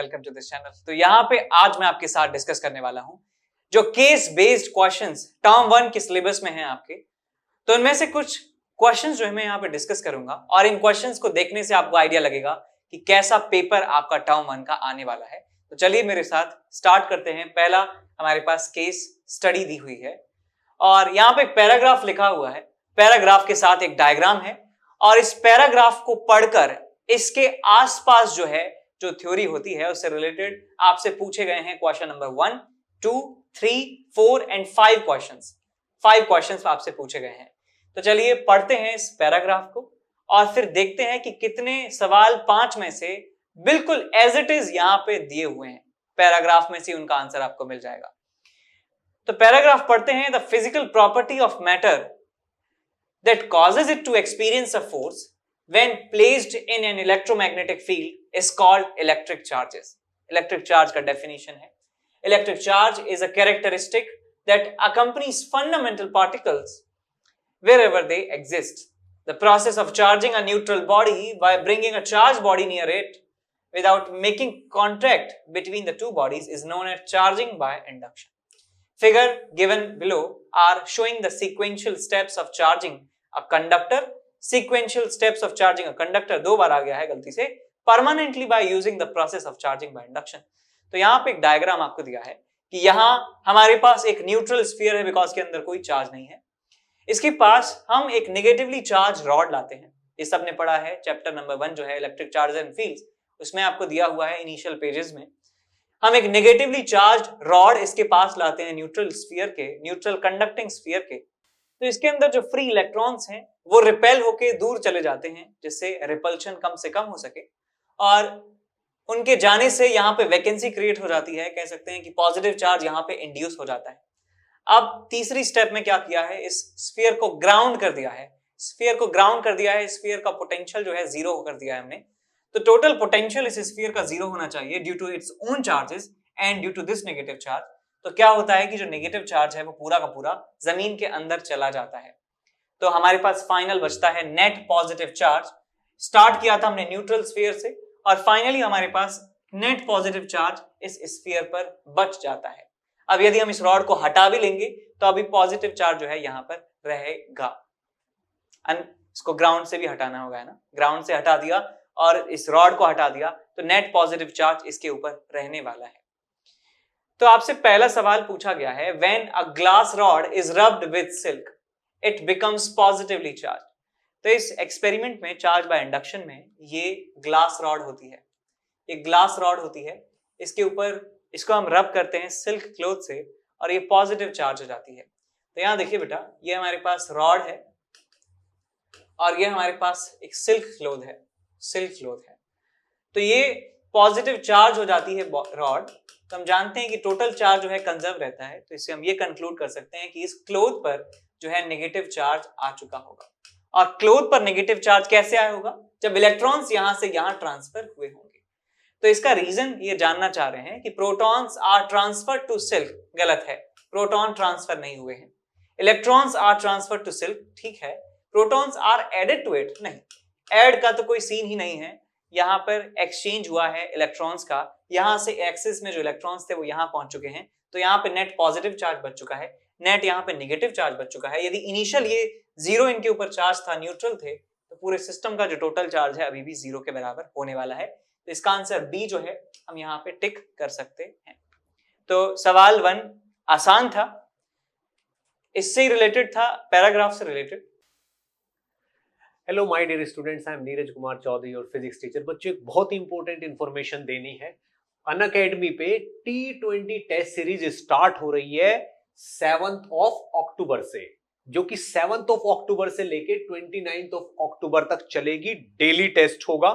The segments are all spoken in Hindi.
Welcome to this channel. तो यहाँ पे आज मैं आपके साथ डिस्कस करने वाला हूँ जो केस बेस्ड क्वेश्चंस टर्म 1 के सिलेबस में हैं आपके। तो इनमें से कुछ क्वेश्चंस जो है मैं यहाँ पे डिस्कस करूंगा और इन क्वेश्चंस को देखने से आपको आइडिया लगेगा कि कैसा पेपर आपका टर्म 1 का आने वाला है। तो चलिए मेरे साथ स्टार्ट करते हैं। पहला हमारे पास केस स्टडी दी हुई है और यहाँ पे एक पैराग्राफ लिखा हुआ है, पैराग्राफ के साथ एक डायग्राम है और इस पैराग्राफ को पढ़कर इसके आसपास जो थ्योरी होती है उससे रिलेटेड आपसे पूछे गए हैं question number 1, 2, 3, 4 and 5 questions. 5 questions आपसे पूछे गए हैं। तो चलिए पढ़ते हैं इस पैराग्राफ को और फिर देखते हैं कि कितने सवाल 5 में से बिल्कुल एज इट इज यहां पे दिए हुए हैं। पैराग्राफ में से उनका आंसर आपको मिल जाएगा। तो पैराग्राफ पढ़ते हैं। The physical property of matter that causes it to experience a force when placed in an electromagnetic field is called electric charges. Electric charge का definition है, electric charge is a characteristic that accompanies fundamental particles wherever they exist. The process of charging a neutral body by bringing a charged body near it without making contact between the two bodies is known as charging by induction. Figure given below are showing the sequential steps of charging a conductor. Sequential steps of charging a conductor, 2 बार आ गया है गलती से, permanently by using the process of charging by induction. तो यहाँ पे एक डायग्राम आपको दिया है कि यहाँ हमारे पास एक न्यूट्रल स्फीयर है बिकॉज के अंदर कोई चार्ज नहीं है। इसके पास हम एक नेगेटिवली चार्ज रॉड लाते हैं। ये सबने पढ़ा है चैप्टर नंबर 1 जो है इलेक्ट्रिक चार्ज एंड फील्ड्स, उसमें आपको दिया हुआ है इनिशियल पेजेस में। हम एक नेगेटिवली चार्ज रॉड इसके पास लाते हैं न्यूट्रल स्फीयर के, न्यूट्रल कंडक्टिंग स्फीयर के। तो इसके अंदर जो फ्री इलेक्ट्रॉन्स हैं वो रिपेल होके दूर चले जाते हैं जिससे रिपल्शन कम से कम हो सके और उनके जाने से यहाँ पे वैकेंसी क्रिएट हो जाती है। कह सकते हैं कि पॉजिटिव चार्ज यहाँ पे इंड्यूस हो जाता है। अब तीसरी स्टेप में क्या किया है, इस स्फीयर को ग्राउंड कर दिया है। स्फीयर को ग्राउंड कर दिया है, स्फीयर का पोटेंशियल जो है 0 कर दिया है हमने। तो टोटल पोटेंशियल इस स्फीयर का 0 होना चाहिए due to its own charges and due to this negative charge. तो क्या होता है कि जो नेगेटिव चार्ज है वो पूरा का पूरा जमीन के अंदर चला जाता है। तो हमारे पास फाइनल बचता है नेट पॉजिटिव चार्ज। स्टार्ट किया था हमने न्यूट्रल स्फीयर से और फाइनली हमारे पास नेट पॉजिटिव चार्ज इस स्फीयर पर बच जाता है। अब यदि हम इस रॉड को हटा भी लेंगे तो अभी पॉजिटिव चार्ज जो है यहां पर रहेगा। इसको ग्राउंड से भी हटाना होगा, है ना। ग्राउंड से हटा दिया और इस रॉड को हटा दिया तो नेट पॉजिटिव चार्ज इसके ऊपर रहने वाला है। तो आपसे पहला सवाल पूछा गया है, when a glass rod is rubbed with silk, it becomes positively charged. तो इस एक्सपेरिमेंट में चार्ज बाय इंडक्शन में ये ग्लास रॉड होती है, ये ग्लास रॉड होती है। इसके ऊपर इसको हम रब करते हैं सिल्क क्लॉथ से और ये पॉजिटिव चार्ज हो जाती है। तो यहाँ देखिए बेटा, ये हमारे पास रॉड है और ये हमारे पास एक सिल्क क्लॉथ है, सिल्क क्लॉथ है। तो ये पॉजिटिव चार्ज हो जाती है रॉड। तो हम जानते हैं कि टोटल चार्ज जो है कंजर्व रहता है। तो इससे हम ये कंक्लूड कर सकते हैं कि इस क्लॉथ पर जो है नेगेटिव चार्ज आ चुका होगा। और क्लॉथ पर नेगेटिव चार्ज कैसे आया होगा, जब इलेक्ट्रॉन्स यहां से यहां ट्रांसफर हुए होंगे। तो इसका रीजन ये जानना चाह रहे हैं कि protons are transfer to silk, गलत है, प्रोटॉन ट्रांसफर नहीं हुए हैं। Electrons are transfer to silk, ठीक है। Protons are added to it, नहीं, एड का तो कोई सीन ही नहीं है। यहाँ पर एक्सचेंज हुआ है इलेक्ट्रॉन्स का, यहाँ से एक्सिस में जो इलेक्ट्रॉन्स थे वो यहाँ पहुंच चुके हैं। तो यहाँ पे नेट पॉजिटिव चार्ज बच चुका है, नेट यहाँ पे नेगेटिव चार्ज बच चुका है। यदि इनिशियल ये 0 इनके ऊपर चार्ज था, न्यूट्रल थे, तो पूरे सिस्टम का जो टोटल चार्ज है अभी भी 0 के बराबर होने वाला है। तो इसका आंसर बी जो है हम यहाँ पे टिक कर सकते हैं। तो सवाल 1 आसान था, इससे रिलेटेड था, पैराग्राफ से related. Hello my dear students, I am Neeraj Kumar Chaudhary और फिजिक्स टीचर। बच्चों, एक बहुत ही इंपॉर्टेंट इंफॉर्मेशन देनी है। अनअकैडमी पे T20 टेस्ट सीरीज स्टार्ट हो रही है 7th of अक्टूबर से, जो कि 7th of अक्टूबर से लेके 29th of अक्टूबर तक चलेगी। डेली टेस्ट होगा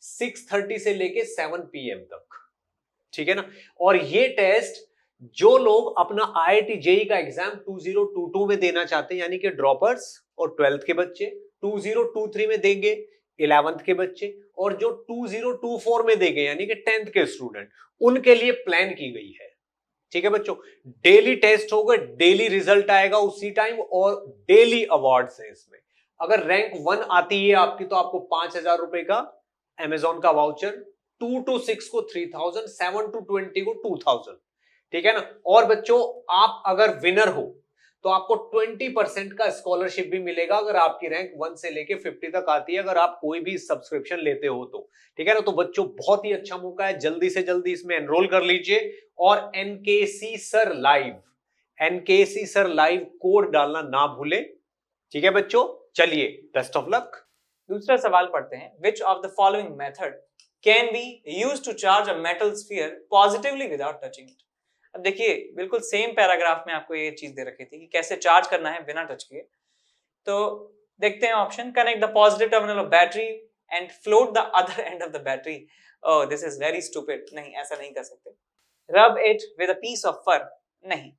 6:30 से लेके 7 PM तक, ठीक है ना। और ये टेस्ट जो लोग अपना IIT JEE का एग्जाम 2022 में देना चाहते हैं, यानी कि ड्रॉपर्स और 12th के बच्चे 2023 में देंगे, 11th के बच्चे, और जो 2024 में देंगे यानी कि 10th के स्टूडेंट, उनके लिए प्लान की गई है, ठीक है बच्चों। डेली टेस्ट होगा, डेली रिजल्ट आएगा उसी टाइम और डेली अवार्ड्स हैं इसमें। अगर रैंक 1 आती है आपकी तो आपको 5,000 रुपए का अमेजॉन का वाउचर 2 to 6 को 3000, 7 to 20 को 2000, ठीक है ना। और बच्चों आप अगर विनर हो तो आपको 20% का स्कॉलरशिप भी मिलेगा अगर आपकी रैंक 1 से लेके 50 तक आती है, अगर आप कोई भी सब्सक्रिप्शन लेते हो तो, ठीक है ना। तो बच्चों बहुत ही अच्छा मौका है, जल्दी से जल्दी इसमें एनरोल कर लीजिए। और एनकेसी सर लाइव कोड डालना ना भूले, ठीक है बच्चों। चलिए, बेस्ट ऑफ लक। दूसरा सवाल पढ़ते हैं, which of the following method can be used to charge a metal sphere positively without touching it. अब देखिए बिल्कुल सेम पैराग्राफ में आपको ये चीज दे रखी थी कि कैसे चार्ज करना है बिना टच किए। तो देखते हैं option, connect the positive terminal of battery and float the other end of the battery. Oh this is very stupid, नहीं ऐसा नहीं कर सकते। Rub it with a piece of fur, नहीं।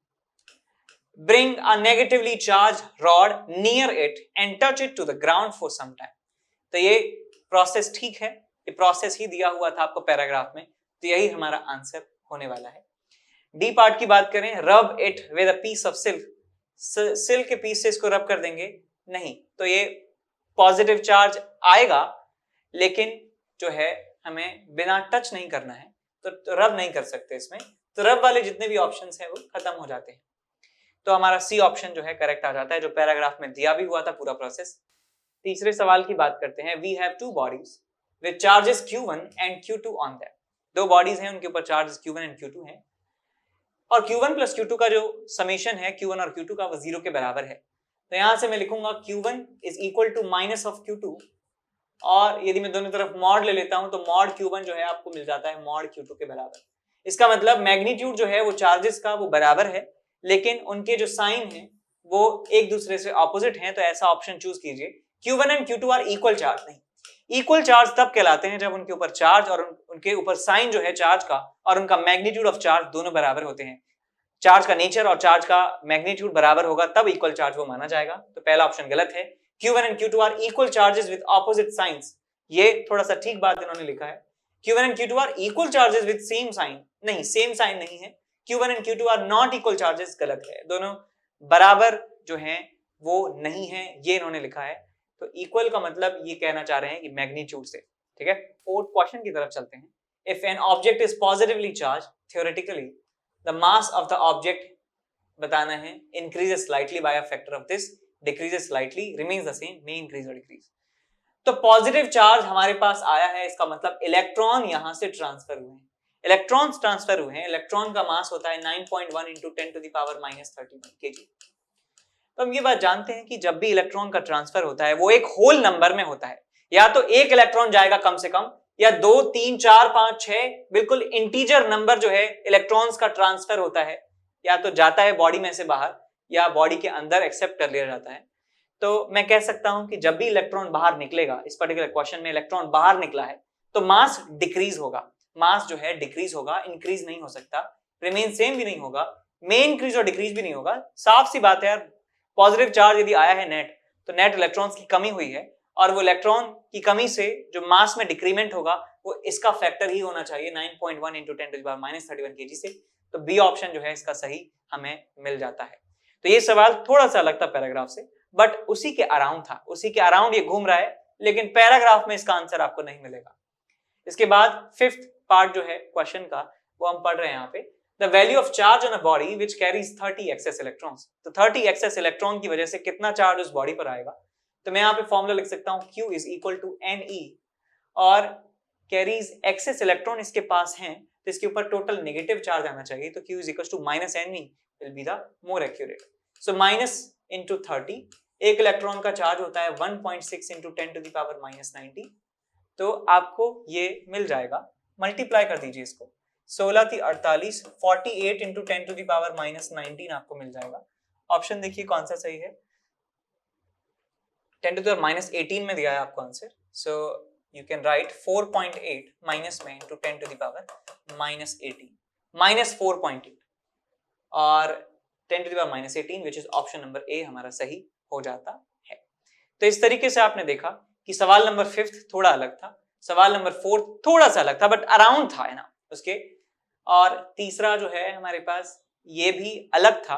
Bring a negatively charged rod near it and touch it to the ground for some time। तो ये प्रोसेस ठीक है, ये प्रोसेस ही दिया हुआ था आपको पैराग्राफ में, तो यही हमारा आंसर होने वाला है। डी पार्ट की बात करें, rub it with a piece of silk, silk के पीस से इसको रब कर देंगे, नहीं। तो ये पॉजिटिव चार्ज आएगा लेकिन जो है हमें बिना टच नहीं करना है, तो रब नहीं कर सकते इसमें। तो रब वाले जितने भी ऑप्शंस हैं वो खत्म हो जाते हैं। तो हमारा सी ऑप्शन जो है करेक्ट आ जाता है, जो पैराग्राफ में दिया भी हुआ था पूरा प्रोसेस। तीसरे सवाल की बात करते हैं, we have two bodies with charges Q1 and Q2 on that. दो बॉडीज हैं, उनके ऊपर चार्जेस Q1 एंड Q2 हैं, और Q1 प्लस Q2 का जो समेशन है Q1 और Q2 का, वो 0 के बराबर है। तो यहां से मैं लिखूंगा Q1 is equal to minus of Q2, और यदि मैं दोनों तरफ मॉड ले लेता हूं तो मॉड Q1 जो है आपको मिल जाता है मॉड Q2 के बराबर। इसका मतलब मैग्नीट्यूड जो है वो चार्जेस का वो बराबर है, लेकिन उनके जो साइन है वो एक दूसरे से ऑपोजिट हैं। तो ऐसा ऑप्शन चूज कीजिए, Q1 and Q2 are equal charge. नहीं, इक्वल चार्ज तब कहलाते हैं जब उनके ऊपर चार्ज और उनके ऊपर साइन जो है चार्ज का और उनका मैग्नीट्यूड ऑफ चार्ज दोनों बराबर होते हैं। चार्ज का नेचर और चार्ज का मैग्नीट्यूड बराबर होगा तब इक्वल चार्ज वो माना जाएगा। तो पहला ऑप्शन गलत है, Q1 and Q2 are equal charges with opposite signs. ये थोड़ा सा ठीक बात इन्होंने लिखा है, Q1 and Q2 are equal charges with same sign, नहीं सेम साइन नहीं है। Q1 and Q2 are not equal charges, गलत है, दोनों बराबर जो हैं वो नहीं है, ये इन्होंने लिखा है। तो इक्वल का मतलब ये कहना चाह रहे हैं कि मैग्नीट्यूड से, ठीक है। फोर्थ क्वेश्चन की तरफ चलते हैं। If an object is positively charge, theoretically the mass of the object बताना है, increases slightly by a factor of this, decreases slightly, remains the same, may increase और डिक्रीज। तो पॉजिटिव चार्ज हमारे पास आया है, इसका मतलब इलेक्ट्रॉन यहां से ट्रांसफर हुए हैं, इलेक्ट्रॉन्स ट्रांसफर हुए हैं। इलेक्ट्रॉन का मास होता है 9.1 into 10 to the power minus 31 kg। तो हम ये बात जानते हैं कि जब भी इलेक्ट्रॉन का ट्रांसफर होता है वो एक होल नंबर में होता है, या तो एक इलेक्ट्रॉन जाएगा कम से कम, या 2 3 4 5 6 बिल्कुल इंटीजर नंबर जो है इलेक्ट्रॉन्स का ट्रांसफर होता है, या तो जाता है बॉडी में से बाहर या बॉडी के अंदर एक्सेप्ट कर लिया जाता है। तो मैं कह सकता हूं कि जब भी इलेक्ट्रॉन बाहर निकलेगा, इस पर्टिकुलर क्वेश्चन में इलेक्ट्रॉन बाहर निकला है, तो मास डिक्रीज होगा, मास जो है डिक्रीज होगा, इंक्रीज नहीं हो सकता, रिमेन सेम भी नहीं होगा, मे इंक्रीज और डिक्रीज भी नहीं होगा। साफ सी बात है यार, पॉजिटिव चार्ज यदि आया है नेट, तो नेट इलेक्ट्रॉन्स की कमी हुई है, और वो इलेक्ट्रॉन की कमी से जो मास में डिक्रीमेंट होगा वो इसका फैक्टर ही होना चाहिए 9.1 into 10 to the power minus 31 kg से। तो बी ऑप्शन जो है इसका सही हमें मिल जाता है। तो ये सवाल थोड़ा सा अलग था पैराग्राफ से, बट उसी के अराउंड था, उसी के अराउंड ये घूम रहा है, लेकिन पैराग्राफ में इसका आंसर आपको नहीं मिलेगा। इसके बाद फिफ्थ पार्ट जो है क्वेश्चन का वो हम पढ़ रहे हैं यहाँ पे, the value of charge on a body which carries 30 excess electrons. तो 30 एक्सेस इलेक्ट्रॉन की वजह से कितना चार्ज उस बॉडी पर आएगा। तो मैं यहाँ पे फॉर्मूला लिख सकता हूँ, Q is equal to NE, और कैरीज एक्सेस इलेक्ट्रॉन इसके पास हैं तो इसके ऊपर टोटल नेगेटिव चार्ज आना चाहिए, तो Q is equal to minus NE will be the more accurate. So minus into 30, एक इलेक्ट्रॉन का चार्ज होता है 1.6 into 10 to the power minus 90। तो आपको ये मिल जाएगा, मल्टीप्लाई कर दीजिए इसको, 16 थी 48, 48 into 10 to the power minus 19 आपको मिल जाएगा। ऑप्शन देखिए कौन सा सही है, 10 टू द पावर माइनस 18 में दिया है आपको answer. So you can write 4.8 minus में into 10 to the power minus 18, minus 4.8 और 10 to the power minus 18, which is option number A हमारा सही हो जाता है। तो इस तरीके से आपने देखा कि सवाल नंबर 5 थोड़ा अलग था, सवाल नंबर 4 थोड़ा सा अलग था, बट अराउंड था, है ना उसके, और तीसरा जो है हमारे पास ये भी अलग था।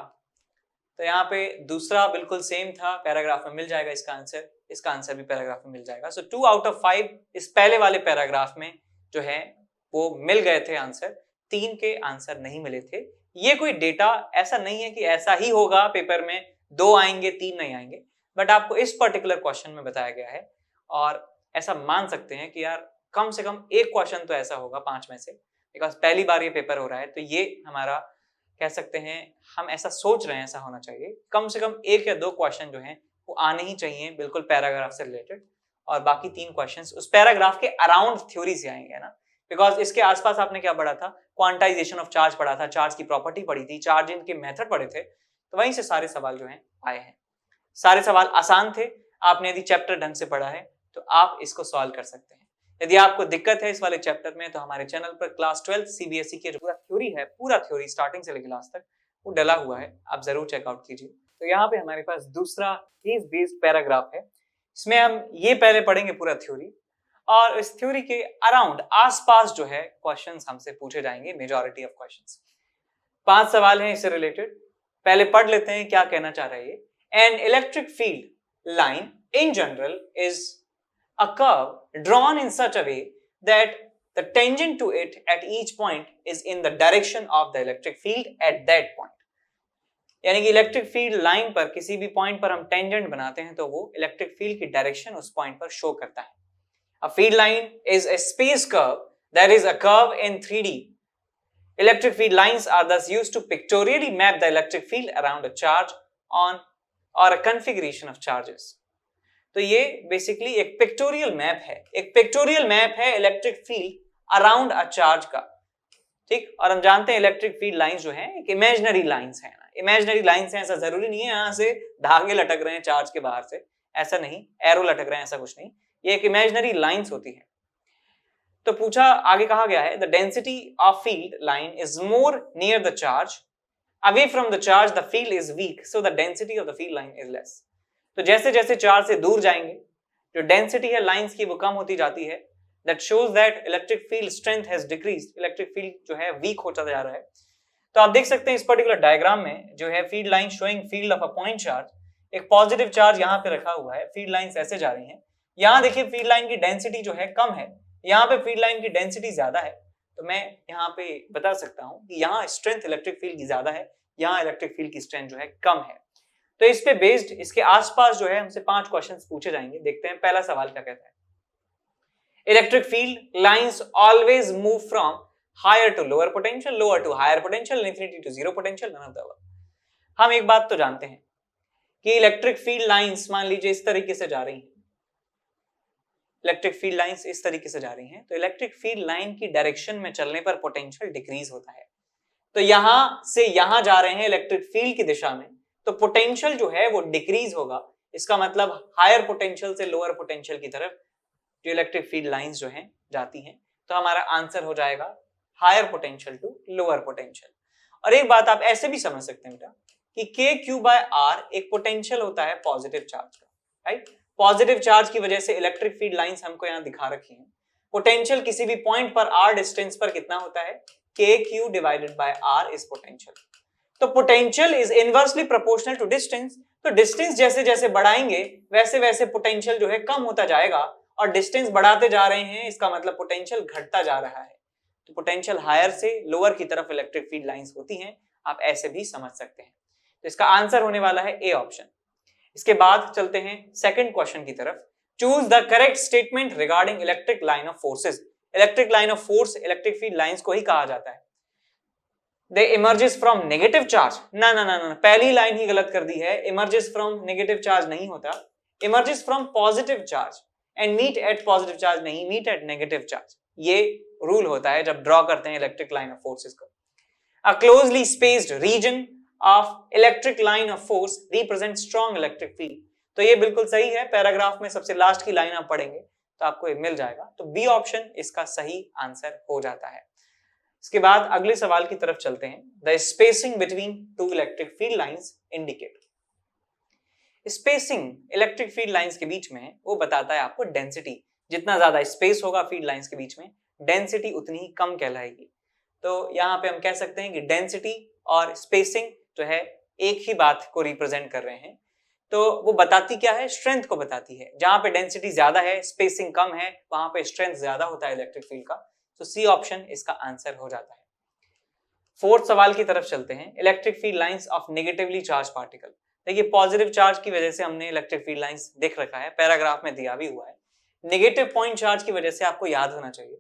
तो यहाँ पे दूसरा बिल्कुल सेम था, पैराग्राफ में मिल जाएगा इसका आंसर, इसका आंसर भी पैराग्राफ में मिल जाएगा। सो 2 आउट ऑफ 5 इस पहले वाले पैराग्राफ में जो है वो मिल गए थे आंसर, 3 के आंसर नहीं मिले थे। ये कोई डेटा ऐसा नहीं है कि ऐसा ही होगा पेपर में, 2 आएंगे 3 नहीं आएंगे, बट आपको इस पर्टिकुलर क्वेश्चन में बताया गया है और ऐसा मान सकते हैं कि यार कम से कम एक क्वेश्चन तो ऐसा होगा 5 में से, बिकॉज पहली बार ये पेपर हो रहा है, तो ये हमारा कह सकते हैं, हम ऐसा सोच रहे हैं ऐसा होना चाहिए। कम से कम 1 या 2 क्वेश्चन जो हैं वो आने ही चाहिए बिल्कुल पैराग्राफ से रिलेटेड, और बाकी 3 क्वेश्चंस उस पैराग्राफ के अराउंड थ्योरी से आएंगे ना, बिकॉज इसके आसपास आपने क्या पढ़ा था, क्वांटाइजेशन ऑफ चार्ज पढ़ा था, चार्ज की प्रॉपर्टी पढ़ी थी, चार्जिंग के मेथड पढ़े थे, तो वहीं से सारे सवाल जो हैं आए हैं। सारे सवाल आसान थे, आपने यदि चैप्टर ढंग से पढ़ा है तो आप इसको सॉल्व कर सकते हैं। यदि आपको दिक्कत है इस वाले चैप्टर में तो हमारे चैनल पर क्लास 12 सीबीएसई के जो पूरा थ्योरी है, पूरा थ्योरी स्टार्टिंग से लेकर लास्ट तक वो डला हुआ है, आप जरूर चेकआउट कीजिए। तो यहाँ पे हमारे पास दूसरा केस बेस्ड पैराग्राफ है, इसमें हम ये पहले पढ़ेंगे पूरा थ्योरी, और इस थ्योरी के अराउंड आसपास जो है क्वेश्चंस हमसे पूछे जाएंगे, मेजॉरिटी ऑफ क्वेश्चंस। 5 सवाल हैं इससे रिलेटेड, पहले पढ़ लेते हैं क्या कहना चाह रहा है ये। An electric field line in general is a curve drawn in such a way that the tangent to it at each point is in the direction of the electric field at that point. यानी कि इलेक्ट्रिक फील्ड लाइन पर किसी भी पॉइंट पर हम टेंजेंट बनाते हैं तो वो इलेक्ट्रिक फील्ड की डायरेक्शन उस पॉइंट पर शो करता है। A field line is a space curve that is a curve in 3D. Electric field lines are thus used to pictorially map the electric field around a charge on or a configuration of charges. तो ये बेसिकली एक पिक्टोरियल मैप है, एक पिक्टोरियल मैप है electric field around a charge का, ठीक। और हम जानते हैं इलेक्ट्रिक फील्ड लाइंस जो हैं एक इमेजिनरी लाइंस हैं ना, इमेजिनरी लाइंस हैं, ऐसा जरूरी नहीं है यहाँ से धागे लटक रहे हैं चार्ज के बाहर से, ऐसा नहीं, एरो लटक रहे हैं, ऐसा कुछ नहीं, ये एक इमेजिनरी लाइंस होती है। तो पूछा, आगे कहा गया है the density of field line is more near the charge, away from the charge the field is weak, so the density of the field line is less. तो जैसे जैसे चार्ज से दूर जाएंगे जो डेंसिटी है लाइंस की वो कम होती जाती है, that shows that electric field strength has decreased, electric field जो है वीक होता जा रहा है। तो आप देख सकते हैं इस पर्टिकुलर डायग्राम में जो है field line showing field of a point charge, एक पॉजिटिव चार्ज यहाँ पे रखा हुआ है, फील्ड लाइंस ऐसे जा रही हैं, यहाँ देखिए फील्ड लाइन की डेंसिटी जो है कम है, यहाँ पे फील्ड लाइन की डेंसिटी ज्यादा है, तो मैं यहाँ पे बता सकता हूँ कि यहाँ स्ट्रेंथ इलेक्ट्रिक फील्ड की ज्यादा है, यहाँ इलेक्ट्रिक फील्ड की स्ट्रेंथ जो है कम है। तो इस पे बेस्ड इसके आसपास जो है हमसे 5 क्वेश्चंस पूछे जाएंगे। देखते हैं पहला सवाल क्या कहता है। Electric field lines always move from higher to lower potential, lower to higher potential, infinity to zero potential, none of the above. हम एक बात तो जानते हैं कि इलेक्ट्रिक फील्ड लाइंस मान लीजिए इस तरीके से जा रही हैं, इलेक्ट्रिक फील्ड लाइंस इस तरीके से जा रही हैं, तो इलेक्ट्रिक फील्ड लाइन की डायरेक्शन में चलने पर पोटेंशियल डिक्रीज होता है। तो यहां से यहां जा रहे हैं इलेक्ट्रिक फील्ड की दिशा में, तो पोटेंशियल जो है वो डिक्रीज होगा। इसका मतलब हायर पोटेंशियल से लोअर पोटेंशियल की तरफ जो इलेक्ट्रिक फील्ड लाइंस जो हैं जाती हैं, तो हमारा आंसर हो जाएगा higher potential to lower potential. और एक बात आप ऐसे भी समझ सकते हैं बेटा कि Q/R एक पोटेंशियल होता है पॉजिटिव चार्ज का, राइट। पॉजिटिव चार्ज की वजह से इलेक्ट्रिक फील्ड लाइंस हमको यहाँ दिखा रखी हैं। पोटेंशियल किसी भी पॉइंट पर R डिस्टेंस पर कितना होता है, KQ/R इज पोटेंशियल। तो potential is inversely proportional to distance, तो डिस्टेंस जैसे जैसे बढ़ाएंगे वैसे वैसे पोटेंशियल जो है कम होता जाएगा, और डिस्टेंस बढ़ाते जा रहे हैं इसका मतलब पोटेंशियल घटता जा रहा है। तो पोटेंशियल हायर से लोअर की तरफ इलेक्ट्रिक फील्ड लाइंस होती हैं, आप ऐसे भी समझ सकते हैं। तो इसका आंसर होने वाला है ए ऑप्शन। इसके बाद चलते हैं सेकंड क्वेश्चन की तरफ। Choose the correct statement regarding electric line of forces. Electric line of force electric field lines को ही कहा जाता है। दे इमर्जेस फ्रॉम नेगेटिव चार्ज, ना ना ना ना, पहली लाइन ही गलत कर दी है। इमर्जेस फ्रॉम नेगेटिव चार्ज नहीं होता, emerges from positive charge and meet at positive charge नहीं, मीट एट नेगेटिव चार्ज। ये रूल होता है जब ड्रॉ करते हैं इलेक्ट्रिक लाइन ऑफ फोर्सेस को। A closely spaced region of electric line of force represent strong electric field. तो ये बिल्कुल सही है, पैराग्राफ में सबसे लास्ट की लाइन आप पढ़ेंगे तो आपको ये मिल जाएगा। तो बी ऑप्शन इसका सही आंसर हो जाता है। इसके बाद अगले सवाल की तरफ चलते हैं। The spacing between two electric field lines indicate. Spacing electric field lines के बीच में वो बताता है आपको डेंसिटी। जितना ज्यादा स्पेस होगा फील्ड लाइंस के बीच में, डेंसिटी उतनी ही कम कहलाएगी। तो यहाँ पे हम कह सकते हैं कि डेंसिटी और स्पेसिंग जो है एक ही बात को रिप्रेजेंट कर रहे हैं। तो वो बताती क्या है, स्ट्रेंथ को बताती है। जहां पे डेंसिटी ज्यादा है, स्पेसिंग कम है, वहां पे स्ट्रेंथ ज्यादा होता है इलेक्ट्रिक फील्ड का। तो सी ऑप्शन इसका आंसर हो जाता है। फोर्थ सवाल की तरफ चलते हैं। Electric field lines of negatively charge particle. देखिए पॉजिटिव चार्ज की वजह से हमने इलेक्ट्रिक फील्ड लाइंस देख रखा है, पैराग्राफ में दिया भी हुआ है। नेगेटिव पॉइंट चार्ज की वजह से आपको याद होना चाहिए,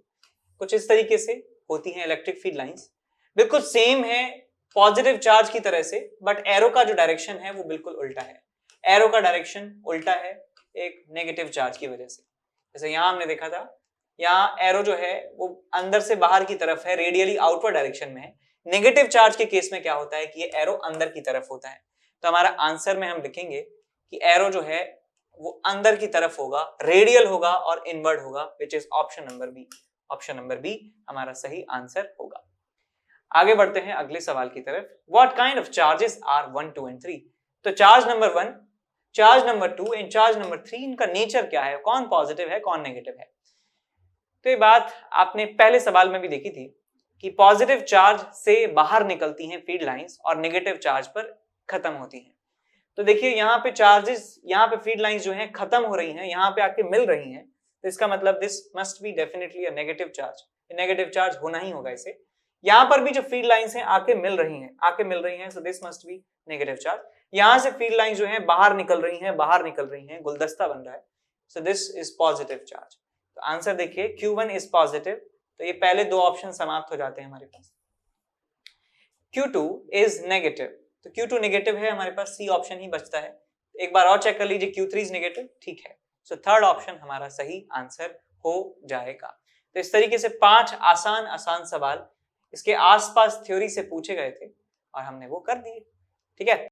कुछ इस तरीके से होती हैं इलेक्ट्रिक फील्ड लाइंस। बिल्कुल सेम है पॉजिटिव चार्ज की तरह से, बट एरो का जो डायरेक्शन है वो बिल्कुल उल्टा है। एरो का डायरेक्शन उल्टा है एक नेगेटिव चार्ज की वजह से। जैसे यहां हमने देखा था, यहाँ एरो जो है वो अंदर से बाहर की तरफ है, रेडियली आउटवर्ड डायरेक्शन में है। नेगेटिव चार्ज के केस में क्या होता है कि ये एरो अंदर की तरफ होता है। तो हमारा आंसर में हम लिखेंगे कि एरो जो है वो अंदर की तरफ होगा, रेडियल होगा और इनवर्ड होगा, which is option number B. Option number B हमारा सही आंसर होगा। आगे बढ़ते हैं अगले सवाल की तरफ। What kind of charges are 1, 2 and 3? तो charge number 1, charge number 2 and charge number 3, इनका नेचर क्या है, कौन पॉजिटिव है कौन नेगेटिव है? तो ये बात आपने पहले सवाल में भी देखी थी कि पॉजिटिव चार्ज से बाहर निकलती हैं फील्ड लाइंस और नेगेटिव चार्ज पर खत्म होती हैं। तो देखिए यहाँ पे चार्जेस, यहाँ पे फील्ड लाइंस जो हैं खत्म हो रही हैं, यहाँ पे आके मिल रही हैं, तो इसका मतलब this must be definitely a negative charge. Negative charge होना ही होगा इसे। यहाँ पर भी जो फील्ड लाइंस हैं आके मिल रही हैं, so this must be negative charge. यहाँ से फील्ड लाइंस जो हैं बाहर निकल रही हैं, गुलदस्ता बन रहा है, so this is positive charge. तो आंसर देखिए Q1 इज पॉजिटिव, तो ये पहले दो ऑप्शन समाप्त हो जाते हैं हमारे पास। Q2 इज नेगेटिव, तो Q2 नेगेटिव है हमारे पास, सी ऑप्शन ही बचता है। एक बार और चेक कर लीजिए, Q3 इज नेगेटिव, ठीक है। सो थर्ड ऑप्शन हमारा सही आंसर हो जाएगा। तो इस तरीके से 5 आसान सवाल इसके आसपास थ्योरी से पूछे गए थे और हमने वो कर दिए, ठीक है।